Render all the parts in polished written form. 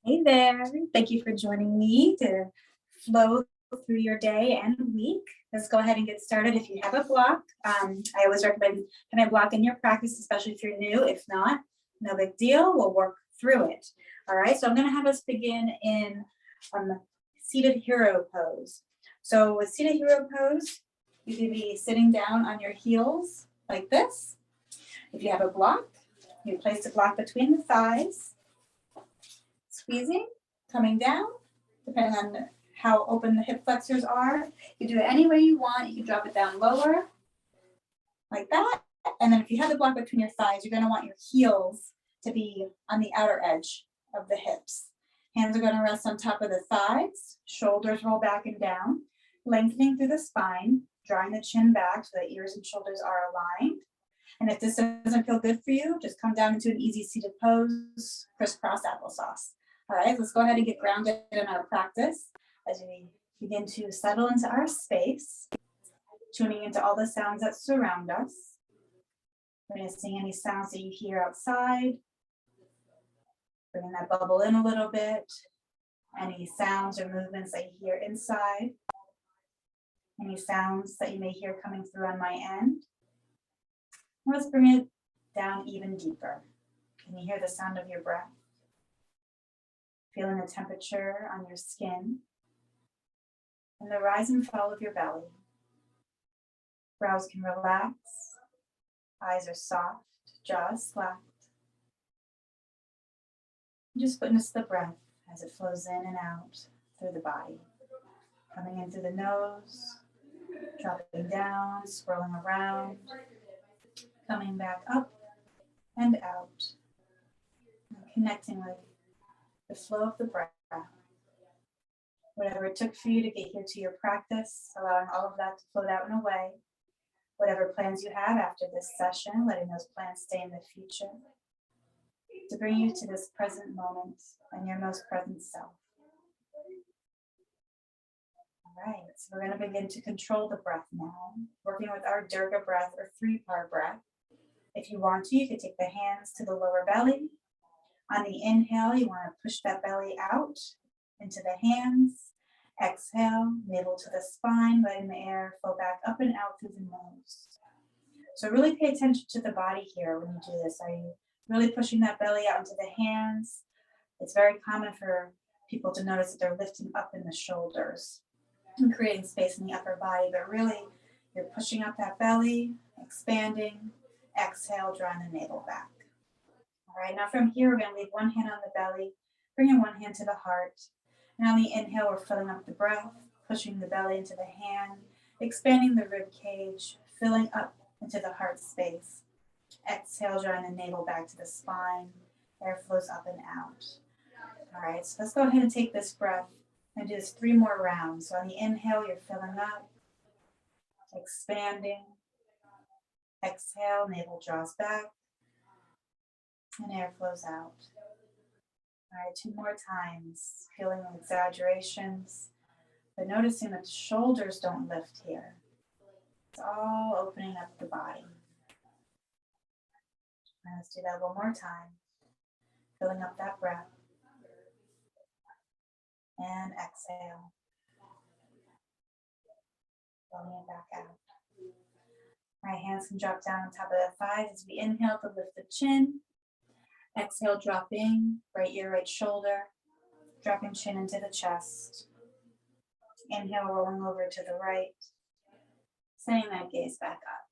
Hey there. Thank you for joining me to flow through your day and week. Let's go ahead and get started. If you have a block, I always recommend having a block in your practice, especially if you're new. If not, no big deal. We'll work through it. All right. So I'm going to have us begin in seated hero pose. So with seated hero pose, you can be sitting down on your heels like this. If you have a block, you place the block between the thighs. Squeezing, coming down, depending on how open the hip flexors are. You do it any way you want. You can drop it down lower, like that. And then if you have the block between your thighs, you're going to want your heels to be on the outer edge of the hips. Hands are going to rest on top of the thighs, shoulders roll back and down, lengthening through the spine, drawing the chin back so that ears and shoulders are aligned. And if this doesn't feel good for you, just come down into an easy seated pose, crisscross applesauce. All right, let's go ahead and get grounded in our practice as we begin to settle into our space, tuning into all the sounds that surround us. We're going to sing any sounds that you hear outside, bringing that bubble in a little bit, any sounds or movements that you hear inside, any sounds that you may hear coming through on my end. Let's bring it down even deeper. Can you hear the sound of your breath? Feeling the temperature on your skin and the rise and fall of your belly. Brows can relax, eyes are soft, jaws slacked. Just witness the breath as it flows in and out through the body. Coming in through the nose, dropping down, swirling around, coming back up and out, and connecting with the flow of the breath. Whatever it took for you to get here to your practice, allowing all of that to float out and away. Whatever plans you have after this session, letting those plans stay in the future, to bring you to this present moment and your most present self. All right, so we're going to begin to control the breath now, working with our Durga breath or 3-part breath. If you want to, you can take the hands to the lower belly. On the inhale, you want to push that belly out into the hands. Exhale, navel to the spine, letting the air flow back up and out through the nose. So really pay attention to the body here when you do this. Are you really pushing that belly out into the hands? It's very common for people to notice that they're lifting up in the shoulders and creating space in the upper body, but really you're pushing up that belly, expanding. Exhale, drawing the navel back. All right, now from here, we're going to leave one hand on the belly, bringing one hand to the heart. And on the inhale, we're filling up the breath, pushing the belly into the hand, expanding the rib cage, filling up into the heart space. Exhale, drawing the navel back to the spine. Air flows up and out. All right, so let's go ahead and take this breath and do this 3 more rounds. So on the inhale, you're filling up, expanding. Exhale, navel draws back, and air flows out. All right, 2 more times, feeling exaggerations, but noticing that the shoulders don't lift here. It's all opening up the body. And let's do that 1 more time, filling up that breath. And exhale. Blowing it back out. All right, hands can drop down on top of the thighs as we inhale to lift the chin. Exhale, dropping, right ear, right shoulder, dropping chin into the chest. Inhale, rolling over to the right, sending that gaze back up.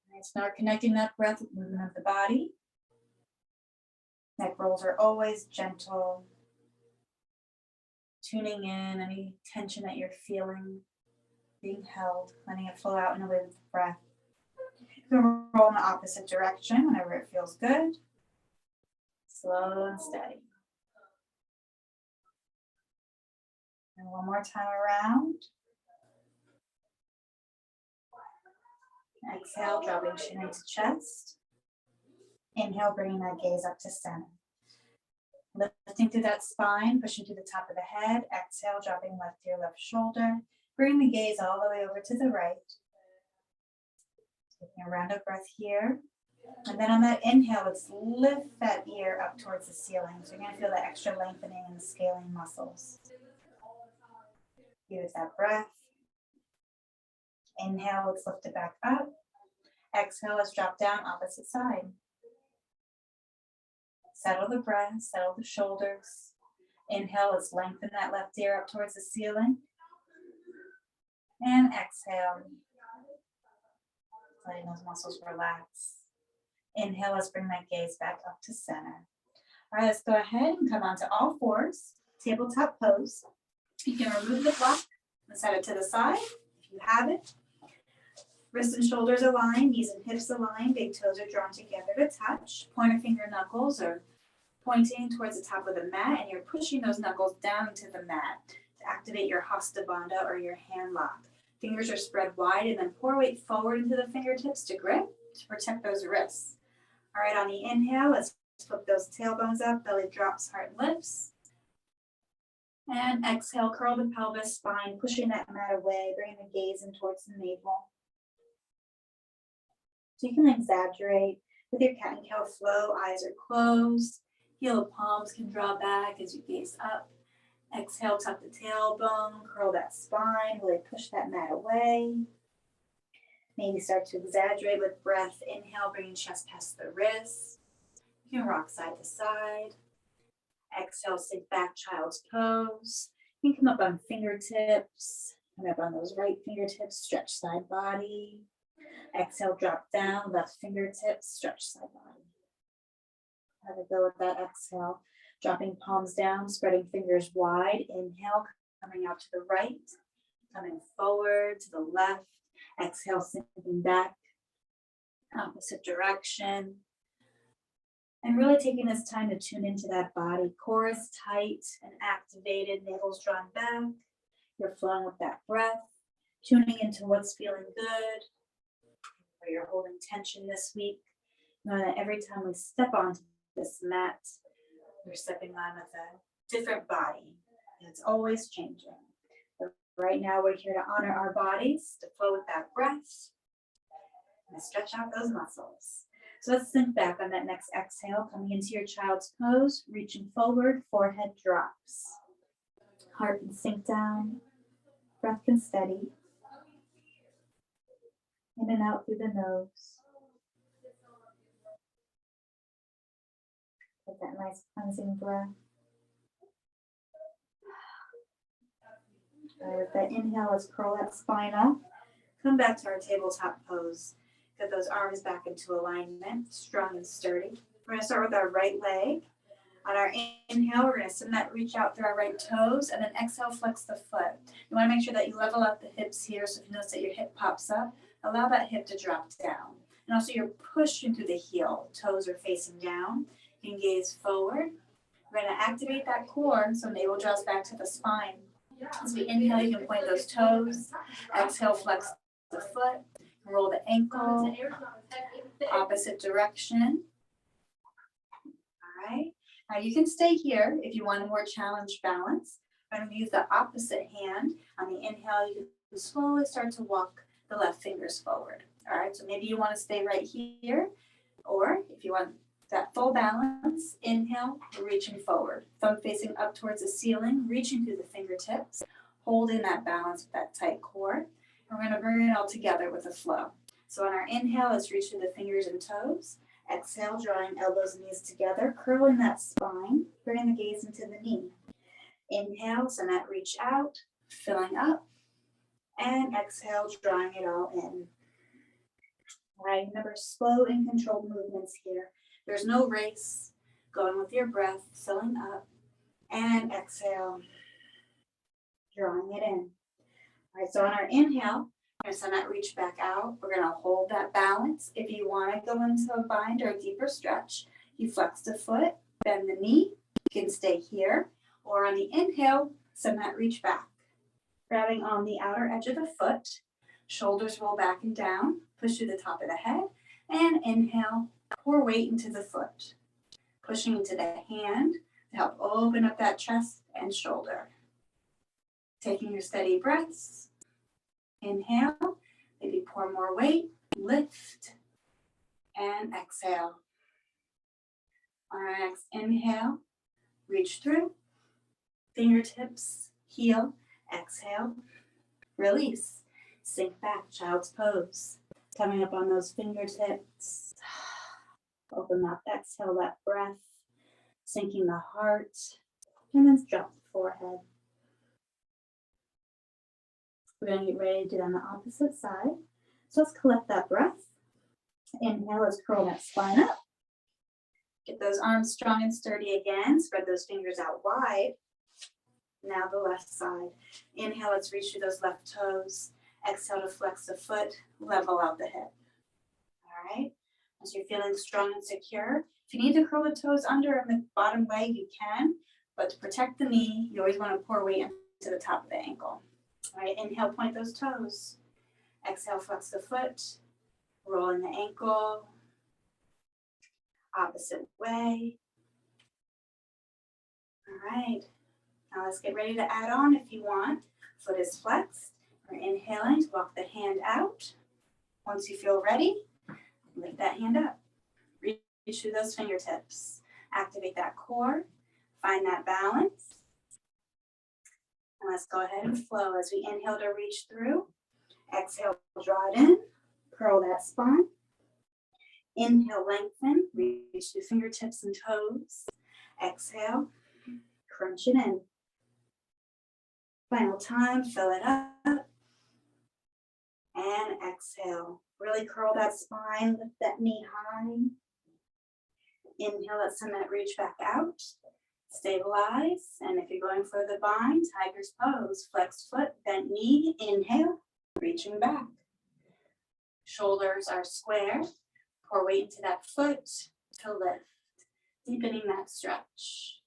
All right, so now we're connecting that breath with movement of the body. Neck rolls are always gentle. Tuning in any tension that you're feeling, being held, letting it flow out and away with the breath. You can roll in the opposite direction whenever it feels good. Slow and steady. And 1 more time around. Exhale, dropping chin into chest. Inhale, bringing that gaze up to center. Lifting through that spine, pushing to the top of the head. Exhale, dropping left ear, left shoulder. Bring the gaze all the way over to the right. Taking a round of breath here. And then on that inhale, let's lift that ear up towards the ceiling. So you're going to feel that extra lengthening in the scaling muscles. Use that breath. Inhale, let's lift it back up. Exhale, let's drop down opposite side. Settle the breath, settle the shoulders. Inhale, let's lengthen that left ear up towards the ceiling. And exhale, letting those muscles relax. Inhale, let's bring that gaze back up to center. All right, let's go ahead and come onto all fours, tabletop pose. You can remove the block and set it to the side if you have it. Wrists and shoulders aligned, knees and hips aligned, big toes are drawn together to touch. Pointer finger knuckles are pointing towards the top of the mat, and you're pushing those knuckles down into the mat to activate your Hasta Bandha or your hand lock. Fingers are spread wide, and then pour weight forward into the fingertips to grip to protect those wrists. All right, on the inhale, let's flip those tailbones up, belly drops, heart lifts. And exhale, curl the pelvis, spine, pushing that mat away, bringing the gaze in towards the navel. So you can exaggerate with your cat and cow flow, eyes are closed, heel of palms can draw back as you gaze up. Exhale, tuck the tailbone, curl that spine, really push that mat away. Maybe start to exaggerate with breath. Inhale, bringing chest past the wrists. You can rock side to side. Exhale, sink back, child's pose. You can come up on fingertips. Come up on those right fingertips, stretch side body. Exhale, drop down, left fingertips, stretch side body. Have a go with that exhale. Dropping palms down, spreading fingers wide. Inhale, coming out to the right. Coming forward to the left. Exhale, sinking back, opposite direction. And really taking this time to tune into that body. Core is tight and activated, navel's drawn back. You're flowing with that breath, tuning into what's feeling good, where you're holding tension this week. Know that every time we step onto this mat, we're stepping on with a different body. And it's always changing. Right now, we're here to honor our bodies, to flow with that breath, and to stretch out those muscles. So let's sink back on that next exhale, coming into your child's pose, reaching forward, forehead drops. Heart can sink down, breath can steady. In and out through the nose. Get that nice cleansing breath. With that inhale, let's curl that spine up. Come back to our tabletop pose. Get those arms back into alignment, strong and sturdy. We're going to start with our right leg. On our inhale, we're going to send that reach out through our right toes, and then exhale, flex the foot. You want to make sure that you level up the hips here, so if you notice that your hip pops up, allow that hip to drop down. And also you're pushing through the heel. Toes are facing down. You can gaze forward. We're going to activate that core, so navel draws back to the spine. As we inhale, you can point those toes. Exhale, flex the foot. Roll the ankle. Opposite direction. All right. Now you can stay here if you want a more challenged balance. I'm going to use the opposite hand. On the inhale, you can slowly start to walk the left fingers forward. All right, so maybe you want to stay right here, or if you want that full balance, inhale, reaching forward. Thumb facing up towards the ceiling, reaching through the fingertips, holding that balance with that tight core. And we're going to bring it all together with a flow. So on our inhale, let's reach through the fingers and toes. Exhale, drawing elbows and knees together, curling that spine, bringing the gaze into the knee. Inhale, send that reach out, filling up. And exhale, drawing it all in. All right, remember slow and controlled movements here. There's no race. Going with your breath, filling up. And exhale, drawing it in. All right, so on our inhale, we're going to send that reach back out. We're going to hold that balance. If you want to go into a bind or a deeper stretch, you flex the foot, bend the knee. You can stay here. Or on the inhale, send that reach back. Grabbing on the outer edge of the foot, shoulders roll back and down, push through the top of the head, and inhale, pour weight into the foot. Pushing into the hand to help open up that chest and shoulder. Taking your steady breaths. Inhale, maybe pour more weight, lift, and exhale. On our next inhale, reach through, fingertips, heel, exhale, release, sink back, child's pose. Coming up on those fingertips, open mouth, exhale that breath, sinking the heart, and then drop the forehead. We're going to get ready to do it on the opposite side. So let's collect that breath. Inhale, let's curl that spine up. Get those arms strong and sturdy again. Spread those fingers out wide. Now the left side. Inhale, let's reach through those left toes. Exhale to flex the foot, level out the hip. All right. As you're feeling strong and secure, if you need to curl the toes under in the bottom leg, you can. But to protect the knee, you always want to pour weight into the top of the ankle. All right, inhale, point those toes. Exhale, flex the foot, rolling the ankle, opposite way. All right, now let's get ready to add on if you want. Foot is flexed. We're inhaling to walk the hand out. Once you feel ready, lift that hand up. Reach through those fingertips. Activate that core. Find that balance. And let's go ahead and flow as we inhale to reach through. Exhale, draw it in. Curl that spine. Inhale, lengthen. Reach through fingertips and toes. Exhale, crunch it in. Final time, fill it up. And exhale. Really curl that spine, lift that knee high. Inhale, let's send that reach back out. Stabilize, and if you're going for the bind, tiger's pose, flexed foot, bent knee, inhale, reaching back. Shoulders are square, pour weight into that foot to lift, deepening that stretch.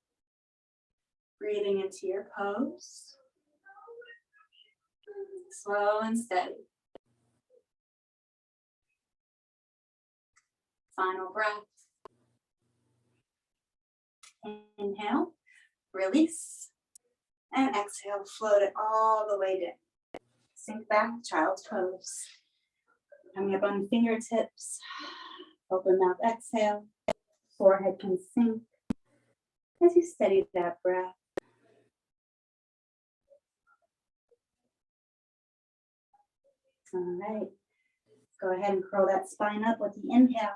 Breathing into your pose. Slow and steady. Final breath. Inhale, release, and exhale, float it all the way down. Sink back, child's pose. Coming up on fingertips, open mouth, exhale, forehead can sink as you steady that breath. All right, go ahead and curl that spine up with the inhale.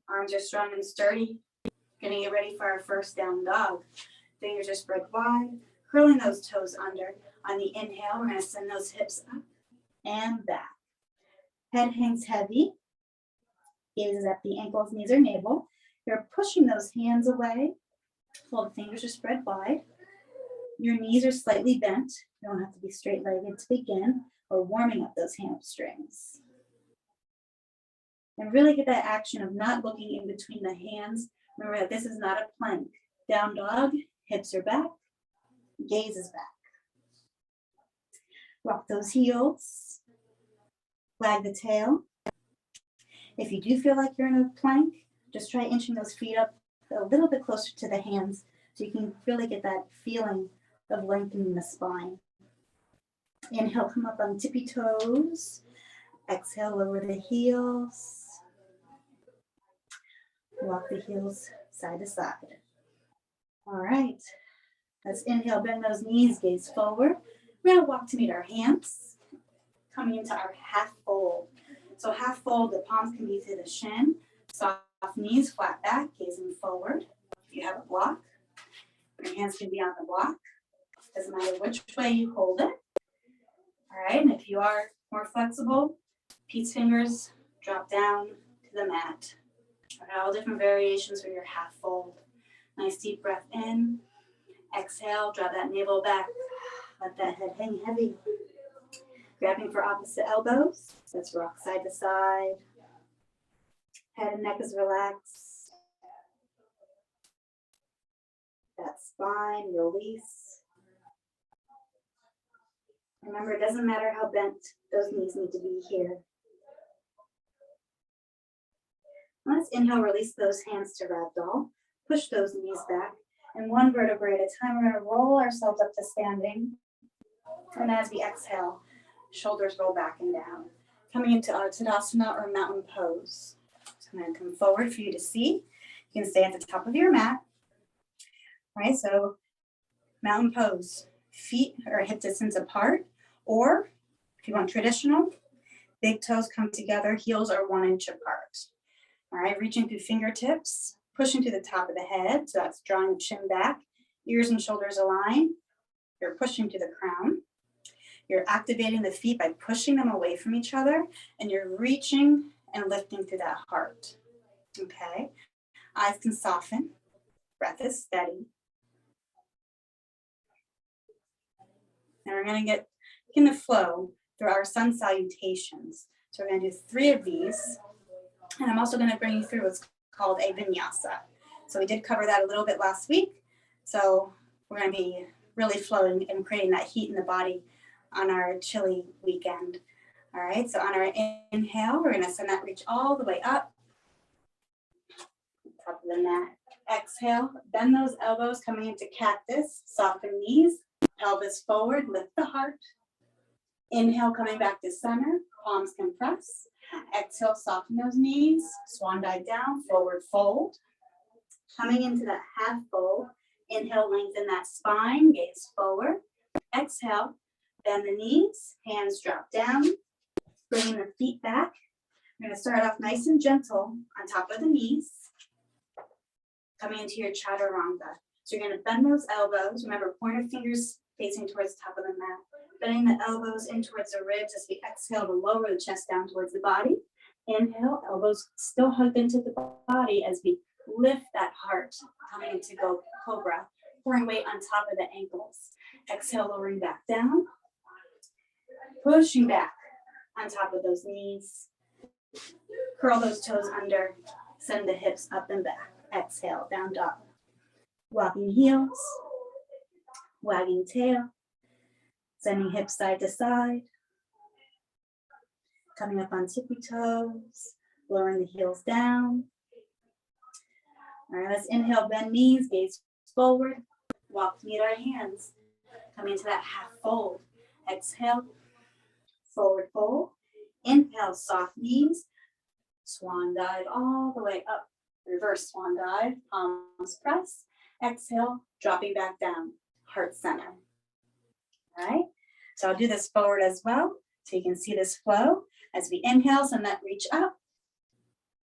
Arms are strong and sturdy. Gonna get ready for our first down dog. Fingers are spread wide, curling those toes under. On the inhale, we're gonna send those hips up and back. Head hangs heavy, gaze is at the ankles, knees, or navel. You're pushing those hands away while the fingers are spread wide. Your knees are slightly bent. You don't have to be straight-legged to begin. We're warming up those hamstrings. And really get that action of not looking in between the hands. Remember that this is not a plank. Down dog, hips are back, gaze is back. Rock those heels, wag the tail. If you do feel like you're in a plank, just try inching those feet up a little bit closer to the hands so you can really get that feeling of lengthening the spine. Inhale, come up on tippy toes. Exhale, lower the heels. Walk the heels side to side. All right. Let's inhale, bend those knees, gaze forward. We're going to walk to meet our hands, coming into our half fold. So half fold, the palms can be to the shin. Soft knees, flat back, gazing forward. If you have a block, your hands can be on the block. Doesn't matter which way you hold it. All right, and if you are more flexible, Pete's fingers drop down to the mat. All different variations for your half fold. Nice deep breath in. Exhale, drop that navel back. Let that head hang heavy. Grabbing for opposite elbows. Let's rock side to side. Head and neck is relaxed. That spine, release. Remember, it doesn't matter how bent those knees need to be here. Let's inhale, release those hands to ragdoll. Push those knees back. And one vertebrae at a time, we're going to roll ourselves up to standing. And as we exhale, shoulders roll back and down. Coming into our Tadasana or mountain pose. So I'm going to come forward for you to see. You can stay at the top of your mat. All right, so mountain pose, feet are hip distance apart, or if you want traditional, big toes come together, heels are 1 inch apart. All right, reaching through fingertips, pushing to the top of the head, so that's drawing the chin back, ears and shoulders align. You're pushing to the crown. You're activating the feet by pushing them away from each other, and you're reaching and lifting through that heart. Okay, eyes can soften, breath is steady. And we're going to get in the flow through our sun salutations. So we're going to do 3 of these. And I'm also going to bring you through what's called a vinyasa. So we did cover that a little bit last week. So we're going to be really flowing and creating that heat in the body on our chilly weekend. All right, so on our inhale, we're going to send that reach all the way up. Top of the mat. Exhale, bend those elbows coming into cactus, soften knees, pelvis forward, lift the heart. Inhale, coming back to center, palms compress. Exhale, soften those knees, swan dive down, forward fold. Coming into that half fold, inhale, lengthen that spine, gaze forward. Exhale, bend the knees, hands drop down, bringing the feet back. We're going to start off nice and gentle on top of the knees, coming into your chaturanga. So you're going to bend those elbows. Remember, pointer fingers facing towards the top of the mat. Bending the elbows in towards the ribs as we exhale to lower the chest down towards the body. Inhale, elbows still hugged into the body as we lift that heart, coming into cobra, pouring weight on top of the ankles. Exhale, lowering back down. Pushing back on top of those knees. Curl those toes under. Send the hips up and back. Exhale, down dog. Walking heels. Wagging tail. Sending hips side to side. Coming up on tippy toes. Lowering the heels down. All right, let's inhale, bend knees, gaze forward. Walk to meet our hands. Coming into that half fold. Exhale. Forward fold. Inhale, soft knees. Swan dive all the way up. Reverse swan dive. Palms press. Exhale, dropping back down. Heart center. All right. So I'll do this forward as well. So you can see this flow. As we inhale, send that reach up.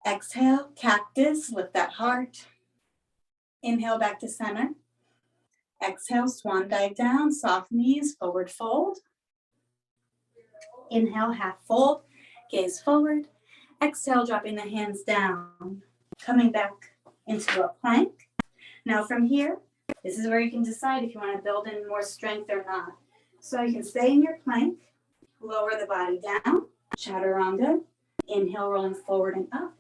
Exhale, cactus, lift that heart. Inhale back to center. Exhale, swan dive down, soft knees, forward fold. Inhale, half fold, gaze forward. Exhale, dropping the hands down, coming back into a plank. Now from here, this is where you can decide if you want to build in more strength or not. So you can stay in your plank, lower the body down, chaturanga. Inhale, rolling forward and up.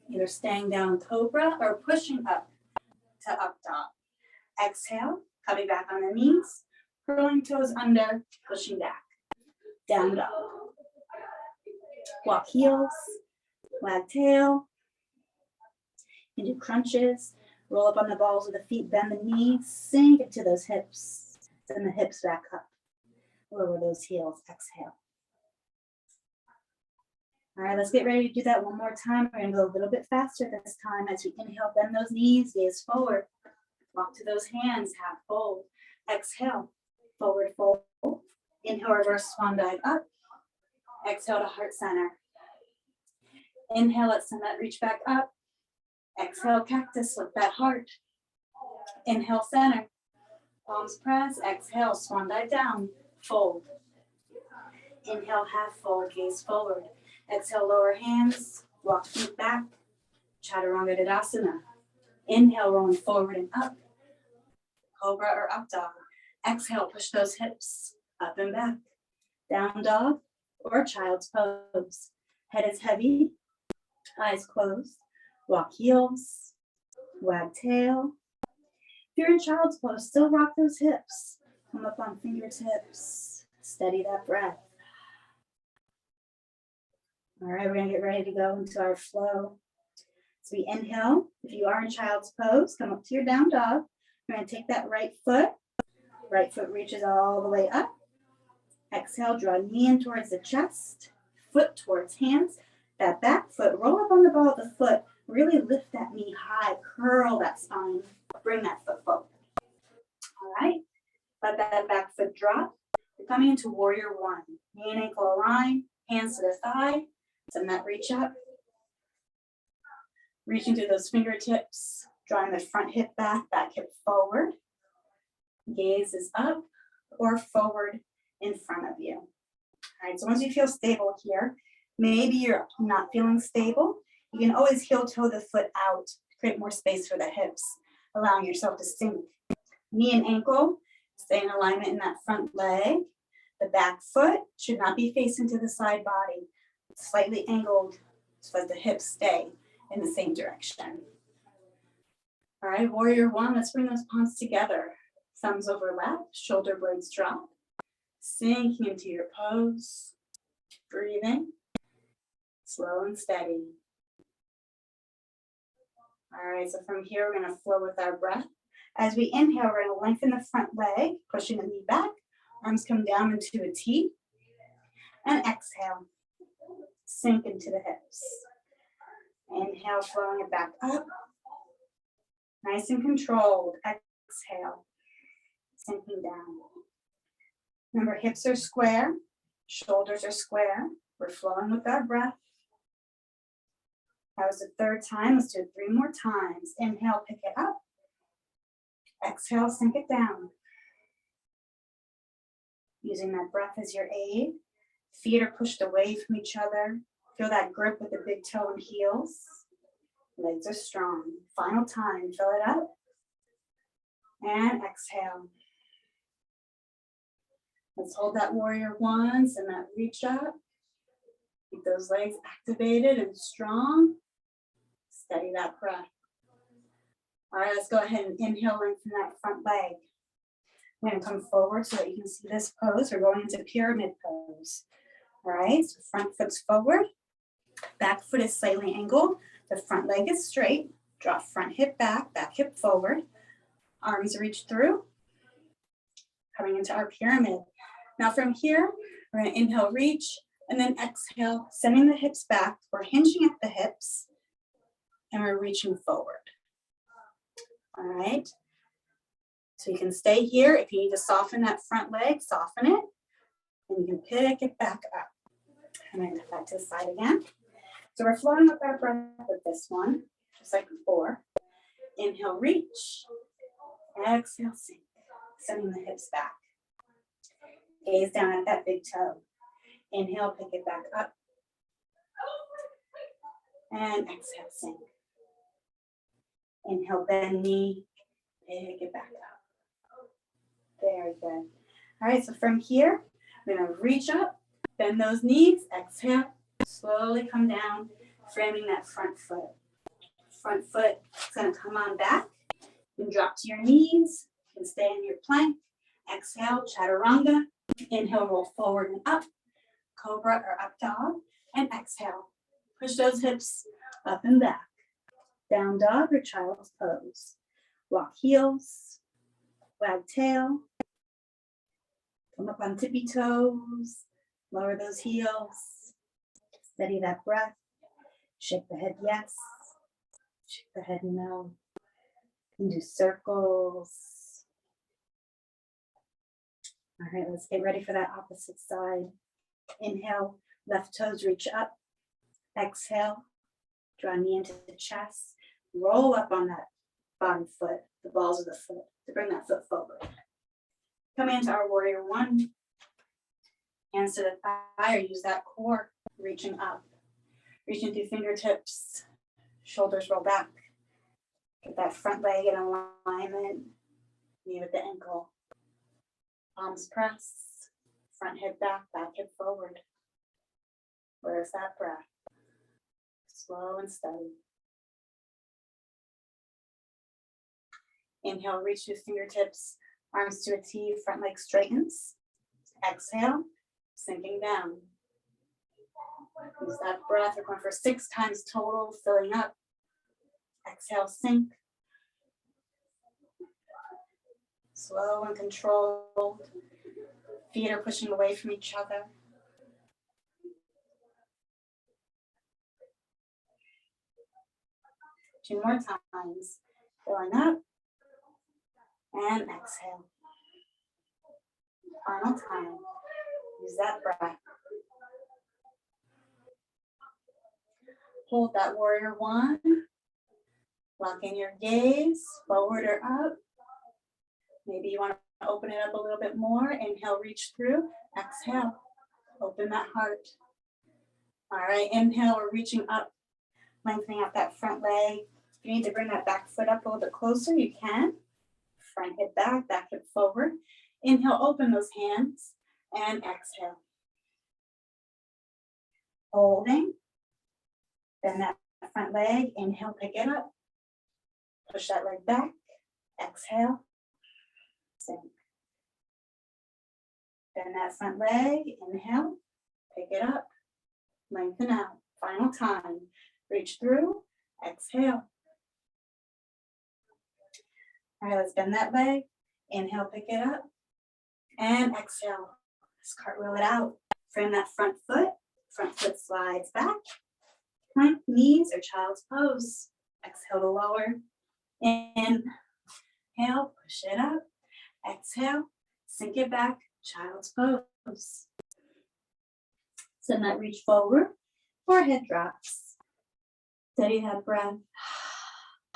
Either staying down cobra or pushing up to up dog. Exhale, coming back on the knees, curling toes under, pushing back. Down dog. Walk heels, wag tail. You can do crunches. Roll up on the balls of the feet, bend the knees, sink into those hips. Send the hips back up. Lower those heels, exhale. All right, let's get ready to do that one more time. We're gonna go a little bit faster this time as we inhale, bend those knees, gaze forward. Walk to those hands, half fold. Exhale, forward fold. Inhale, reverse swan dive up. Exhale to heart center. Inhale, let's send that reach back up. Exhale, cactus, lift that heart. Inhale, center. Palms press. Exhale, swan dive down. Fold. Inhale, half fold, gaze forward. Exhale, lower hands. Walk feet back. Chaturanga Tadasana. Inhale, rolling forward and up. Cobra or up dog. Exhale, push those hips up and back. Down dog or child's pose. Head is heavy. Eyes closed. Walk heels. Wag tail. If you're in child's pose, still rock those hips. Come up on fingertips. Steady that breath. All right, we're gonna get ready to go into our flow. So we inhale. If you are in child's pose, come up to your down dog. We're gonna take that right foot. Right foot reaches all the way up. Exhale, draw knee in towards the chest. Foot towards hands. that back foot, roll up on the ball of the foot, really lift that knee high, curl that spine, bring that foot forward. All right, let that back foot drop. You're coming into warrior one. Knee and ankle align, hands to the thigh, send that reach up. Reaching through those fingertips, drawing the front hip back, back hip forward. Gaze is up or forward in front of you. All right, so once you feel stable here, maybe you're not feeling stable, you can always heel toe the foot out to create more space for the hips, allowing yourself to sink. Knee and ankle, stay in alignment in that front leg. The back foot should not be facing to the side body, slightly angled so that the hips stay in the same direction. All right, warrior one, let's bring those palms together. Thumbs overlap, shoulder blades drop. Sinking into your pose. Breathing. Slow and steady. All right, so from here, we're gonna flow with our breath. As we inhale, we're gonna lengthen the front leg, pushing the knee back. Arms come down into a T. And exhale. Sink into the hips. Inhale, flowing it back up. Nice and controlled. Exhale. Sinking down. Remember, hips are square, shoulders are square. We're flowing with our breath. That was the third time. Let's do it 3 more times. Inhale, pick it up. Exhale, sink it down. Using that breath as your aid. Feet are pushed away from each other. Feel that grip with the big toe and heels. Legs are strong. Final time, fill it up. And exhale. Let's hold that warrior one, send that reach up. Keep those legs activated and strong. Steady that breath. All right, let's go ahead and inhale, lengthen that front leg. We're gonna come forward so that you can see this pose. We're going into pyramid pose. All right, so front foot's forward. Back foot is slightly angled. The front leg is straight. Drop front hip back, back hip forward. Arms reach through. Coming into our pyramid. Now from here, we're gonna inhale, reach, and then exhale, sending the hips back. We're hinging at the hips, and we're reaching forward. All right. So you can stay here. If you need to soften that front leg, soften it, and you can pick it back up. And then back to the side again. So we're flowing with our breath with this one, just like before. Inhale, reach. Exhale, sink. Sending the hips back. Gaze down at that big toe. Inhale, pick it back up. And exhale, sink. Inhale, bend knee, pick it back up. Very good. All right, so from here, we're gonna reach up, bend those knees, exhale, slowly come down, framing that front foot. Front foot is gonna come on back. You can drop to your knees, you can stay in your plank. Exhale, chaturanga. Inhale, roll forward and up, cobra or up dog, and exhale. Push those hips up and back. Down dog or child's pose. Walk heels, wag tail. Come up on tippy toes, lower those heels. Steady that breath. Shake the head yes, shake the head no. You can do circles. All right, let's get ready for that opposite side. Inhale, left toes reach up. Exhale, draw knee into the chest. Roll up on that bottom foot, the balls of the foot, to bring that foot forward. Coming into our warrior one. Hands to the thigh or use that core, reaching up. Reaching through fingertips, shoulders roll back. Get that front leg in alignment, knee with the ankle. Palms press, front hip back, back hip forward. Where's that breath? Slow and steady. Inhale, reach through fingertips, arms to a T, front leg straightens. Exhale, sinking down. Use that breath. We're going for 6 times total, filling up. Exhale, sink. Slow and controlled. Feet are pushing away from each other. 2 more times. Filling up and exhale. Final time. Use that breath. Hold that warrior one. Lock in your gaze, forward or up. Maybe you want to open it up a little bit more. Inhale, reach through. Exhale, open that heart. All right, inhale, we're reaching up, lengthening out that front leg. If you need to bring that back foot up a little bit closer, you can. Front hip back hip forward. Inhale, open those hands, and exhale. Holding. Bend that front leg. Inhale, pick it up. Push that leg back. Exhale. Sink. Bend that front leg. Inhale. Pick it up. Lengthen out. Final time. Reach through. Exhale. All right, let's bend that leg. Inhale, pick it up. And exhale. Let's cartwheel it out. Frame that front foot. Front foot slides back. Plank, knees, or child's pose. Exhale to lower. Inhale, push it up. Exhale, sink it back. Child's pose. Send that reach forward. Forehead drops. Steady that breath.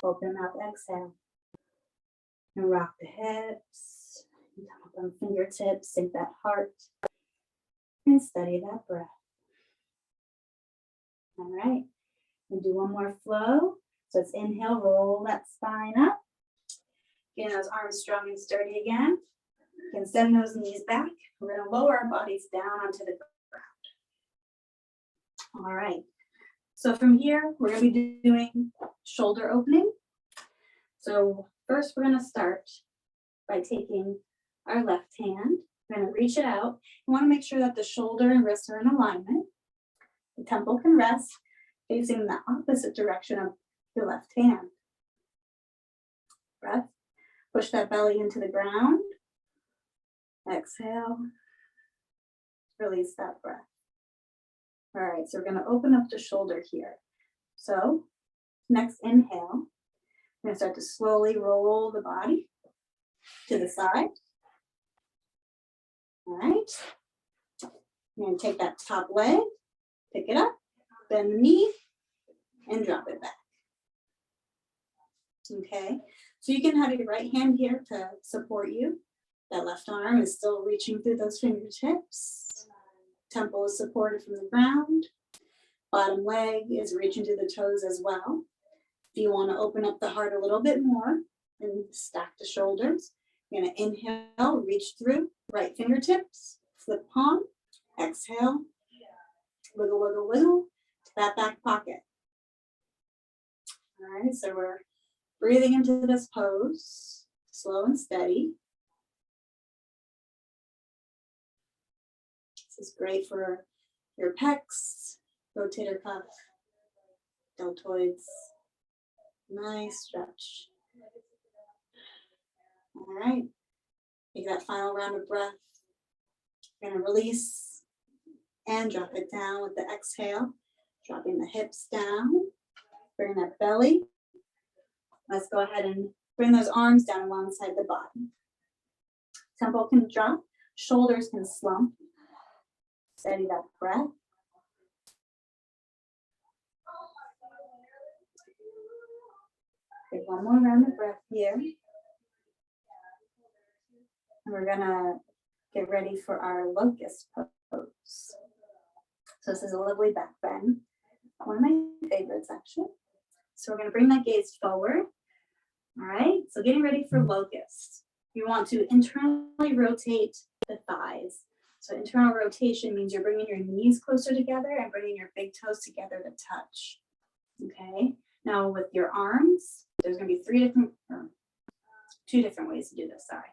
Open up, exhale. And rock the hips. Up on fingertips, sink that heart. And steady that breath. All right. And do one more flow. So it's inhale, roll that spine up. Getting those arms strong and sturdy again. You can send those knees back. We're going to lower our bodies down onto the ground. All right. So from here, we're going to be doing shoulder opening. So first, we're going to start by taking our left hand. We're going to reach it out. You want to make sure that the shoulder and wrists are in alignment. The temple can rest facing the opposite direction of your left hand. Breath. Push that belly into the ground. Exhale. Release that breath. All right, so we're going to open up the shoulder here. So next inhale, we're going to start to slowly roll the body to the side. All right. You're going to take that top leg, pick it up, bend the knee, and drop it back. Okay, so you can have your right hand here to support you. That left arm is still reaching through those fingertips. Temple is supported from the ground. Bottom leg is reaching to the toes as well. If you want to open up the heart a little bit more and stack the shoulders, you're going to inhale, reach through, right fingertips, flip palm, exhale, wiggle, wiggle, wiggle to that back pocket. All right, so we're breathing into this pose, slow and steady. This is great for your pecs, rotator cuff, deltoids. Nice stretch. All right, take that final round of breath. You're gonna release and drop it down with the exhale, dropping the hips down, bring that belly. Let's go ahead and bring those arms down alongside the body. Temple can drop, shoulders can slump. Steady that breath. Take one more round of breath here. And we're gonna get ready for our locust pose. So this is a lovely back bend. One of my favorites actually. So we're gonna bring that gaze forward. All right, so getting ready for locust. You want to internally rotate the thighs. So internal rotation means you're bringing your knees closer together and bringing your big toes together to touch. Okay, now with your arms, there's gonna be two different ways to do this, sorry.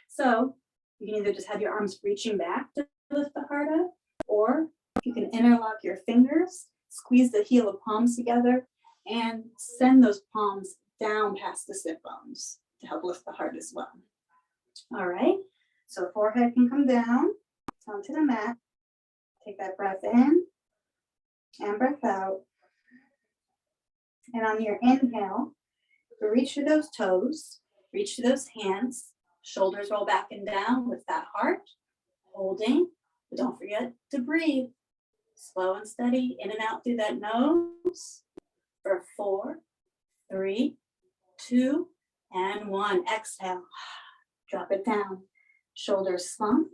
So you can either just have your arms reaching back to lift the heart up, or you can interlock your fingers, squeeze the heel of palms together, and send those palms down past the sit bones to help lift the heart as well. All right, so forehead can come down onto the mat. Take that breath in and breath out. And on your inhale, reach through those toes, reach through those hands, shoulders roll back and down with that heart, holding, but don't forget to breathe. Slow and steady, in and out through that nose for 4, 3, 2, and 1. Exhale, drop it down. Shoulders slump,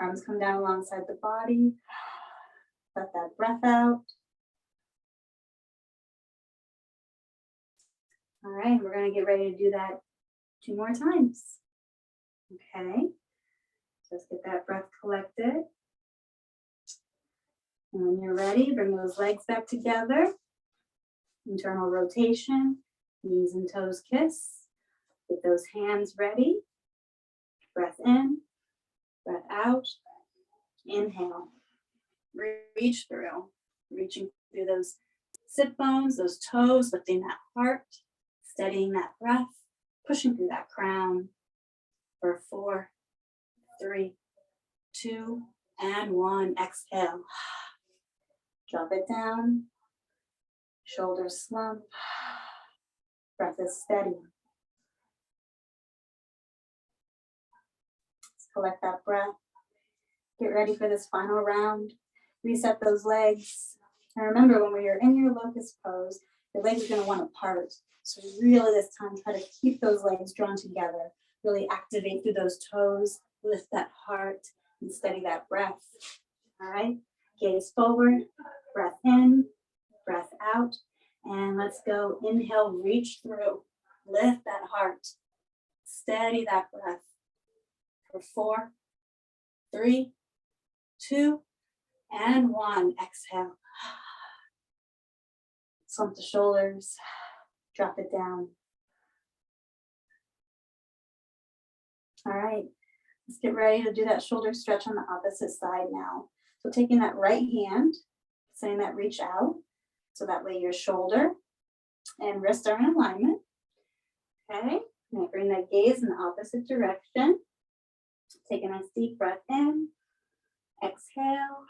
arms come down alongside the body. Let that breath out. All right, we're gonna get ready to do that 2 more times. Okay, just get that breath collected. And when you're ready, bring those legs back together. Internal rotation, knees and toes kiss. Get those hands ready. Breath in, breath out. Inhale, reach through, reaching through those sit bones, those toes, lifting that heart, steadying that breath, pushing through that crown for 4, 3, 2, and 1. Exhale. Drop it down. Shoulders slump. Breath is steady. Let's collect that breath. Get ready for this final round. Reset those legs. And remember, when you're in your locust pose, your legs are going to want to part. So really this time, try to keep those legs drawn together. Really activate through those toes. Lift that heart and steady that breath. All right, gaze forward. Breath in, breath out, and let's go. Inhale, reach through, lift that heart, steady that breath for 4, 3, 2, and 1. Exhale. Slump the shoulders, drop it down. All right, let's get ready to do that shoulder stretch on the opposite side now. So taking that right hand, setting that reach out, so that way your shoulder and wrist are in alignment. Okay, now bring that gaze in the opposite direction. Take a nice deep breath in, exhale,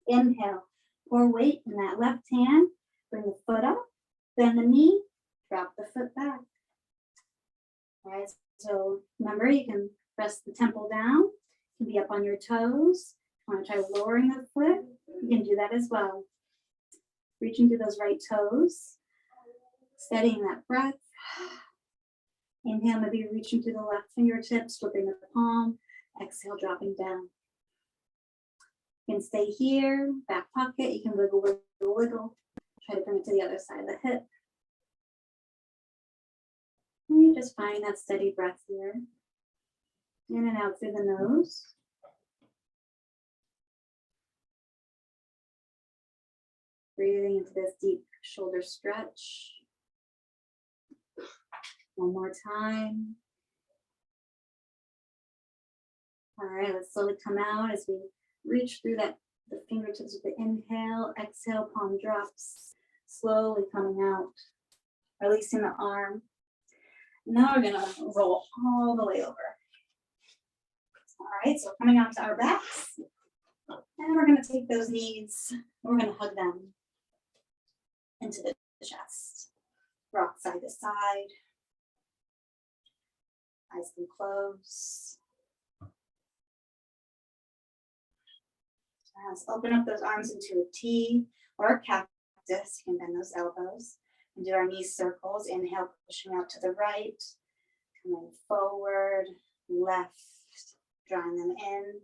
inhale. Pour weight in that left hand, bring the foot up, bend the knee, drop the foot back. All right, so remember you can press the temple down, you can be up on your toes. You want to try lowering the foot, you can do that as well. Reaching through those right toes, steadying that breath. Inhale, maybe reaching through the left fingertips, flipping the palm. Exhale, dropping down. You can stay here, back pocket. You can wiggle, wiggle, wiggle. Try to bring it to the other side of the hip. And you just find that steady breath here. In and out through the nose. Breathing into this deep shoulder stretch. One more time. All right, let's slowly come out as we reach through the fingertips with the inhale. Exhale, palm drops. Slowly coming out. Releasing the arm. Now we're gonna roll all the way over. All right, so coming onto our backs. And we're gonna take those knees, we're gonna hug them into the chest. Rock side to side. Eyes can close. Let's open up those arms into a T or a cactus. You can bend those elbows and do our knee circles. Inhale, pushing out to the right, coming forward, left, drawing them in.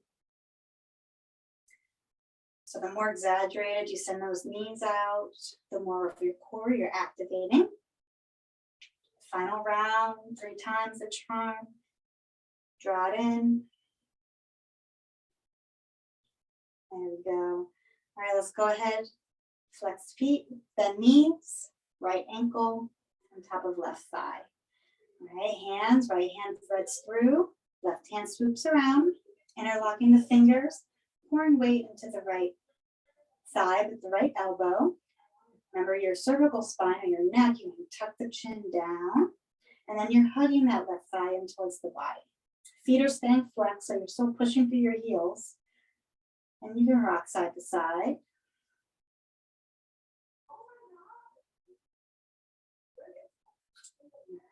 So the more exaggerated you send those knees out, the more of your core you're activating. Final round, 3 times the charm. Draw it in. There we go. All right, let's go ahead. Flex feet, bend knees, right ankle on top of left thigh. All right, hands, right hand threads through, left hand swoops around, interlocking the fingers, pouring weight into the right thigh with the right elbow. Remember your cervical spine or your neck, you can tuck the chin down, and then you're hugging that left thigh in towards the body. Feet are staying flexed, so you're still pushing through your heels. And you can rock side to side.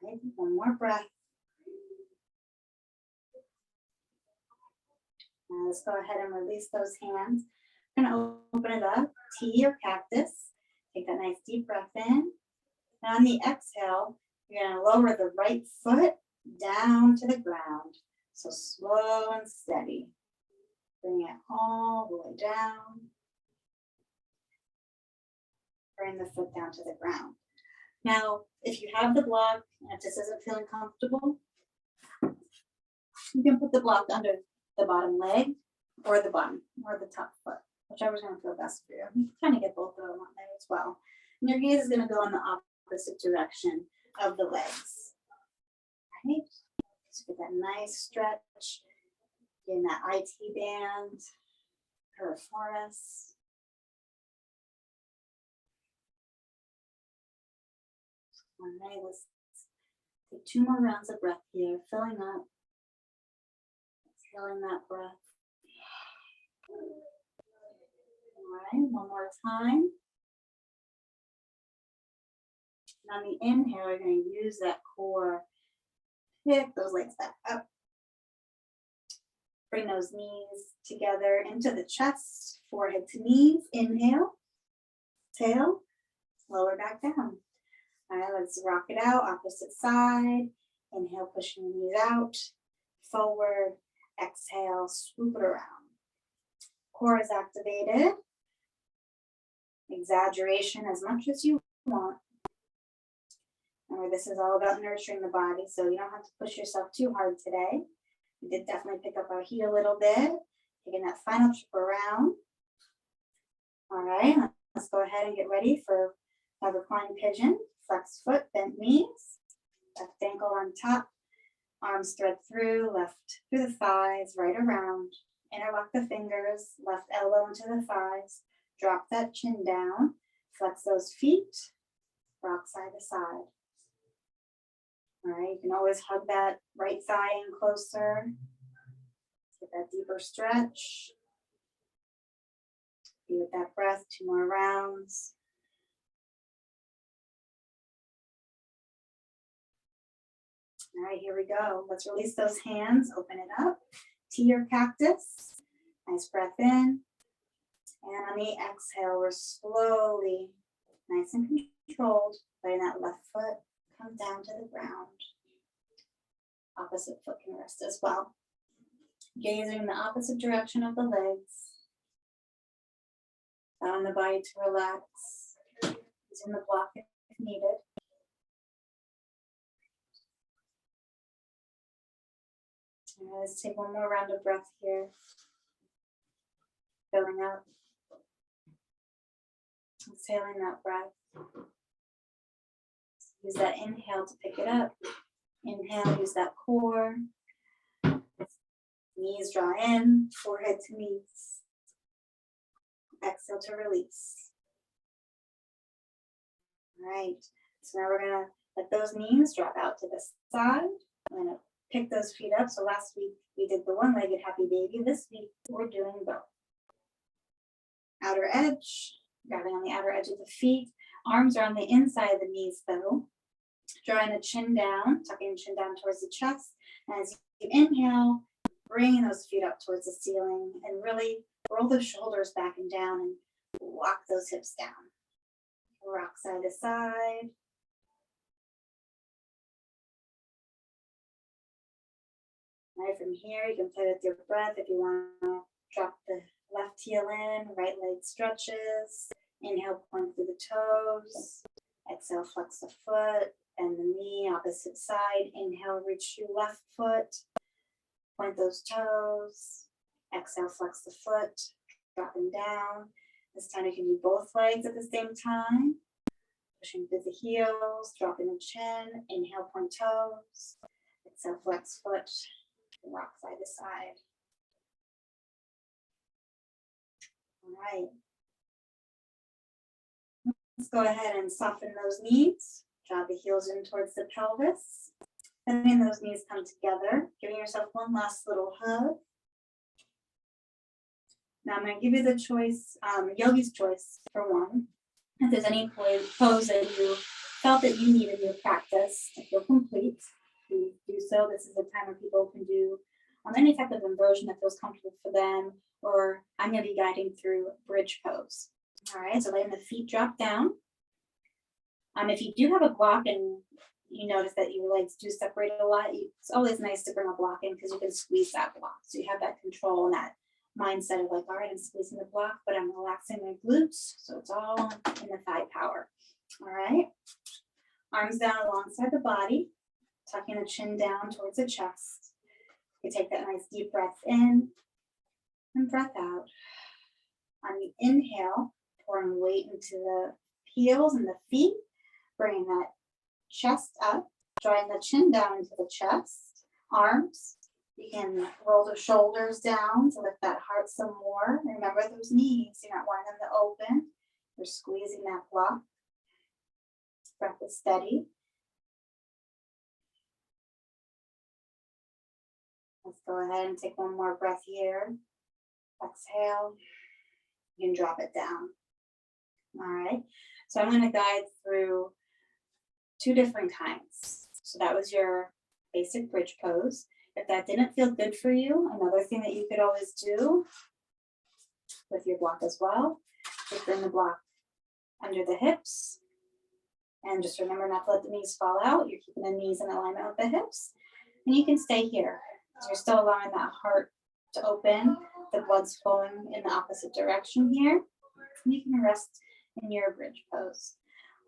Right, one more breath. Now let's go ahead and release those hands. I'm gonna open it up, T or cactus. Take that nice deep breath in. And on the exhale, you're gonna lower the right foot down to the ground. So slow and steady. Bring it all the way down. Bring the foot down to the ground. Now, if you have the block and if this isn't feeling comfortable, you can put the block under the bottom leg or the bottom or the top foot, whichever's gonna feel best for you. You can kind of get both of them on there as well. And your gaze is gonna go in the opposite direction of the legs. Right? So get that nice stretch, getting that IT band, piriformis. All right, let's take 2 more rounds of breath here, filling up, exhaling that breath. All right, one more time. And on the inhale, you're going to use that core. Pick those legs back up. Bring those knees together into the chest, forehead to knees. Inhale, tail, lower back down. All right, let's rock it out, opposite side. Inhale, pushing the knees out, forward. Exhale, swoop it around. Core is activated. Exaggeration as much as you want. Remember, this is all about nurturing the body, so you don't have to push yourself too hard today. We did definitely pick up our heat a little bit. Taking that final trip around. All right, let's go ahead and get ready for a reclined pigeon. Flex foot, bent knees, left ankle on top, arms thread through, left through the thighs, right around. Interlock the fingers, left elbow into the thighs, drop that chin down, flex those feet, rock side to side. All right, you can always hug that right thigh in closer. Get that deeper stretch. Be with that breath, 2 more rounds. All right, here we go. Let's release those hands, open it up. T or cactus. Nice breath in. And on the exhale, we're slowly, nice and controlled, letting that left foot come down to the ground. Opposite foot can rest as well. Gazing in the opposite direction of the legs. Allowing the body to relax. Using the block if needed. And let's take 1 more round of breath here. Filling up. Exhaling that breath. Use that inhale to pick it up. Inhale, use that core. Knees draw in, forehead to knees. Exhale to release. All right, so now we're gonna let those knees drop out to the side. I'm gonna pick those feet up. So last week we did the one-legged happy baby. This week we're doing both. Outer edge, grabbing on the outer edge of the feet. Arms are on the inside of the knees though. Drawing the chin down, tucking the chin down towards the chest. And as you inhale, bringing those feet up towards the ceiling and really roll the shoulders back and down and walk those hips down. Rock side to side. All right, from here, you can play with your breath if you want to drop the left heel in, right leg stretches. Inhale, point through the toes. Exhale, flex the foot, bend the knee, opposite side. Inhale, reach your left foot. Point those toes. Exhale, flex the foot, dropping down. This time you can do both legs at the same time. Pushing through the heels, dropping the chin. Inhale, point toes. Exhale, flex foot, rock side to side. All right. Let's go ahead and soften those knees. Draw the heels in towards the pelvis. Letting those knees come together. Giving yourself one last little hug. Now I'm going to give you the choice, yogi's choice for one. If there's any pose that you felt that you need a new practice to feel complete, please do so. This is a time where people can do any type of inversion that feels comfortable for them, or I'm going to be guiding through bridge pose. All right, so letting the feet drop down. If you do have a block and you notice that your legs do separate a lot, it's always nice to bring a block in because you can squeeze that block. So you have that control and that mindset of like, all right, I'm squeezing the block, but I'm relaxing my glutes. So it's all in the thigh power. All right. Arms down alongside the body, tucking the chin down towards the chest. You take that nice deep breath in and breath out. On the inhale, pouring weight into the heels and the feet, bringing that chest up, drawing the chin down into the chest, arms. You can roll the shoulders down to lift that heart some more. Remember those knees, you're not wanting them to open. You're squeezing that block. Breath is steady. Let's go ahead and take one more breath here. Exhale. You can drop it down. All right. So I'm going to guide through 2 different kinds. So that was your basic bridge pose. If that didn't feel good for you, another thing that you could always do with your block as well is bring the block under the hips. And just remember not to let the knees fall out. You're keeping the knees in alignment with the hips. And you can stay here. You're still allowing that heart to open. The blood's flowing in the opposite direction here. And you can rest in your bridge pose.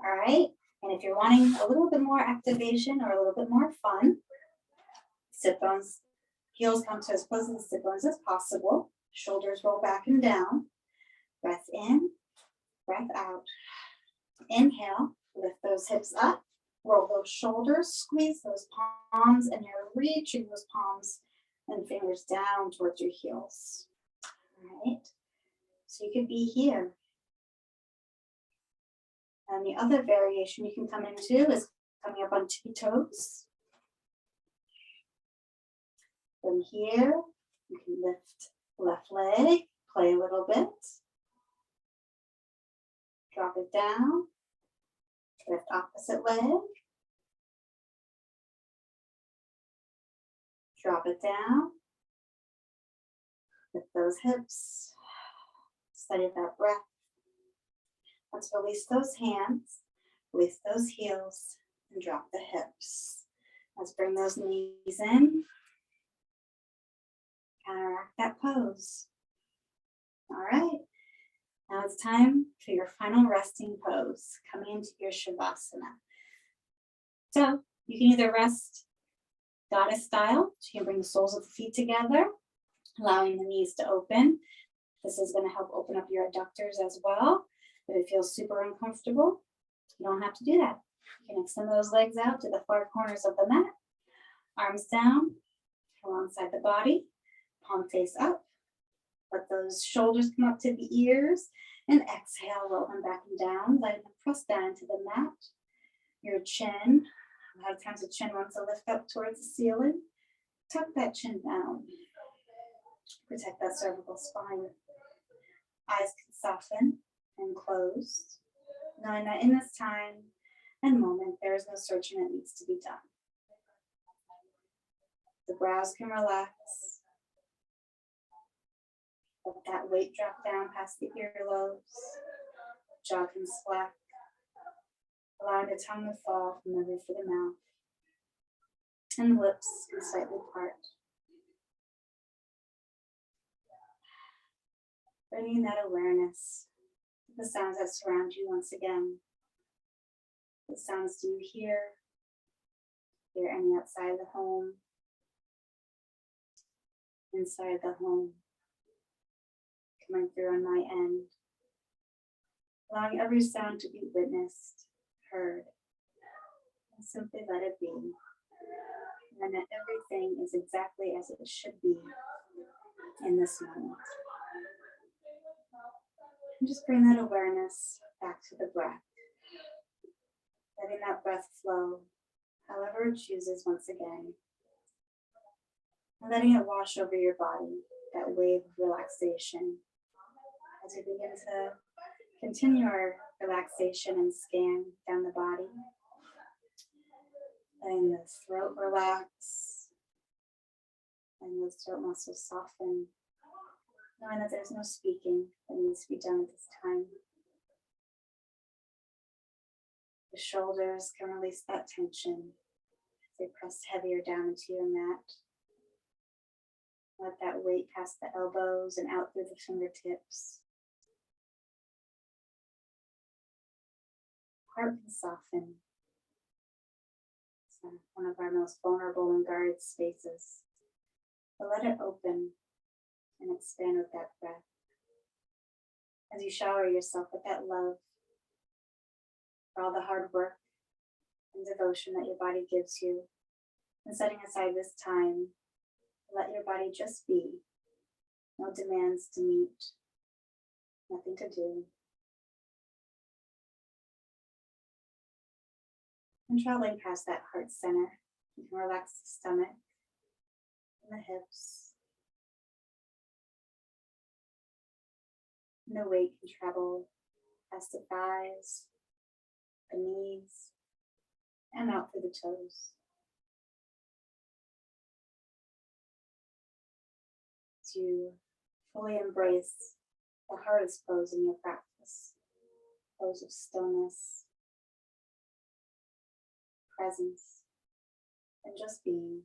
All right. And if you're wanting a little bit more activation or a little bit more fun, sit bones, heels come to as close to the sit bones as possible. Shoulders roll back and down. Breath in, breath out. Inhale, lift those hips up, roll those shoulders, squeeze those palms, and you're reaching those palms and fingers down towards your heels. All right, so you could be here. And the other variation you can come into is coming up on 2 toes. From here, you can lift left leg, play a little bit. Drop it down. Lift opposite leg. Drop it down. Lift those hips. Steady that breath. Let's release those hands. Release those heels and drop the hips. Let's bring those knees in. Counteract that pose. All right. Now it's time for your final resting pose, coming into your Shavasana. So you can either rest goddess style, so you can bring the soles of the feet together, allowing the knees to open. This is going to help open up your adductors as well. If it feels super uncomfortable, you don't have to do that. You can extend those legs out to the far corners of the mat. Arms down alongside the body, palm face up. Let those shoulders come up to the ears and exhale, roll them back and down, letting them press down into the mat. Your chin, a lot of times the chin wants to lift up towards the ceiling. Tuck that chin down. Protect that cervical spine. Eyes can soften and close, knowing that in this time and moment, there is no searching that needs to be done. The brows can relax. Let that weight drop down past the earlobes. Jaw can slack. Allowing the tongue to fall from the roof of the mouth. And the lips can slightly part. Bringing that awareness to the sounds that surround you once again. What sounds do you hear? Hear any outside the home? Inside the home? Coming through on my end. Allowing every sound to be witnessed, heard, and simply let it be. And that everything is exactly as it should be in this moment. And just bring that awareness back to the breath. Letting that breath flow however it chooses once again. And letting it wash over your body, that wave of relaxation. As we begin to continue our relaxation and scan down the body, Letting the throat relax and those throat muscles soften, knowing that there's no speaking that needs to be done at this time. The shoulders can release that tension as they press heavier down into your mat. Let that weight past the elbows and out through the fingertips. Heart can soften. It's one of our most vulnerable and guarded spaces. But let it open and expand with that breath. As you shower yourself with that love for all the hard work and devotion that your body gives you, and setting aside this time, let your body just be. No demands to meet, nothing to do. And traveling past that heart center, you can relax the stomach and the hips. And the weight can travel past the thighs, the knees, and out through the toes. To fully embrace the hardest pose in your practice, pose of stillness, presence, and just being.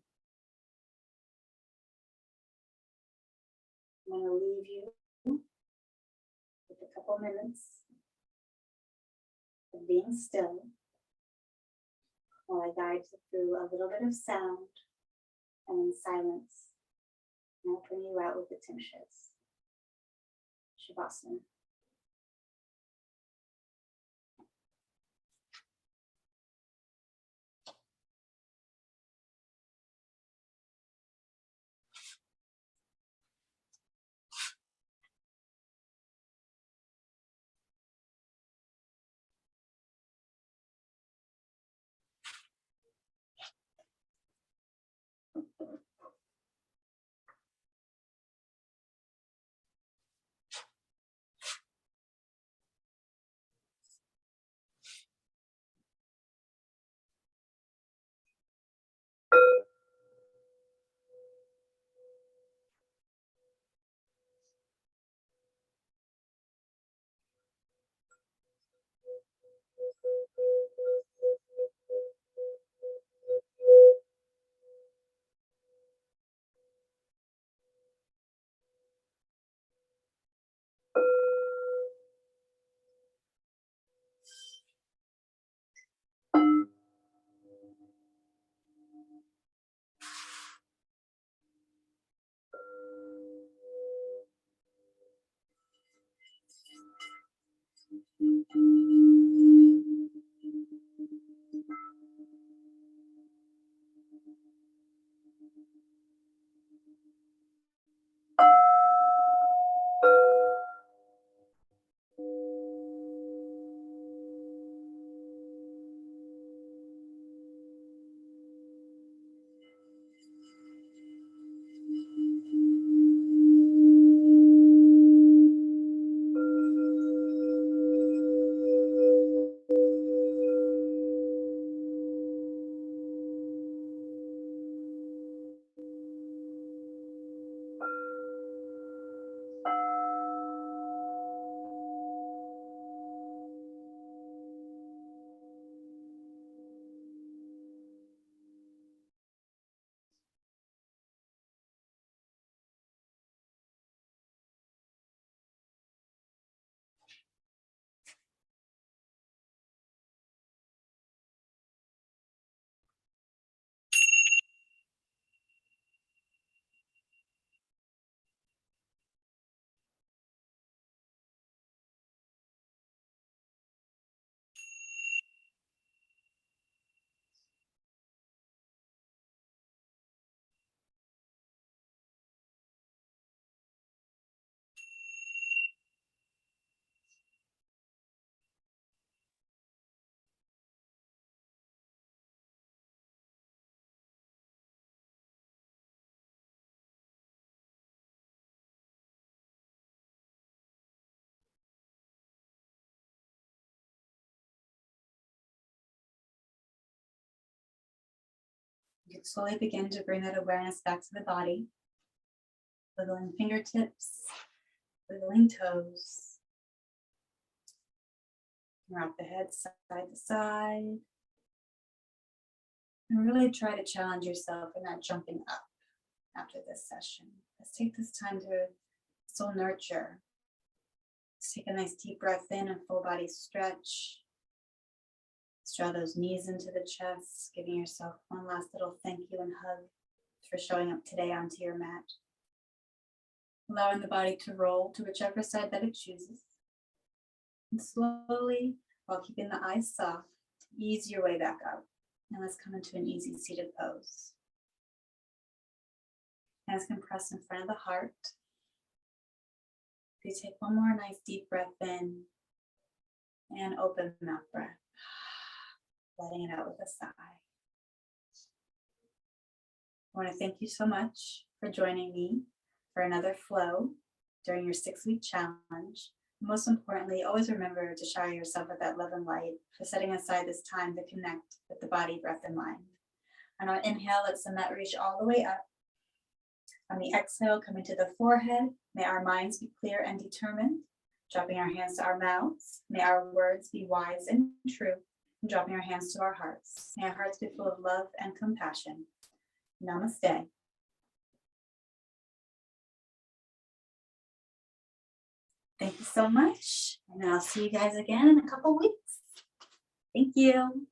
I'm going to leave you with a couple minutes of being still while I guide you through a little bit of sound and in silence. And I'll bring you out with the Timshas. Shavasana. You can slowly begin to bring that awareness back to the body, wiggling fingertips, wiggling toes. Rock the head side to side. And really try to challenge yourself in that jumping up after this session. Let's take this time to soul nurture. Let's take a nice deep breath in and full body stretch. Let's draw those knees into the chest, giving yourself one last little thank you and hug for showing up today onto your mat. Allowing the body to roll to whichever side that it chooses. And slowly, while keeping the eyes soft, ease your way back up. And let's come into an easy seated pose. Hands can press in front of the heart. You take one more nice deep breath in and open mouth breath, letting it out with a sigh. I want to thank you so much for joining me for another flow during your 6-week challenge. Most importantly, always remember to shower yourself with that love and light for setting aside this time to connect with the body, breath, and mind. On our inhale, let the mat reach all the way up. On the exhale, coming to the forehead, may our minds be clear and determined. Dropping our hands to our mouths, may our words be wise and true. And dropping our hands to our hearts, may our hearts be full of love and compassion. Namaste. Thank you so much, and I'll see you guys again in a couple weeks. Thank you.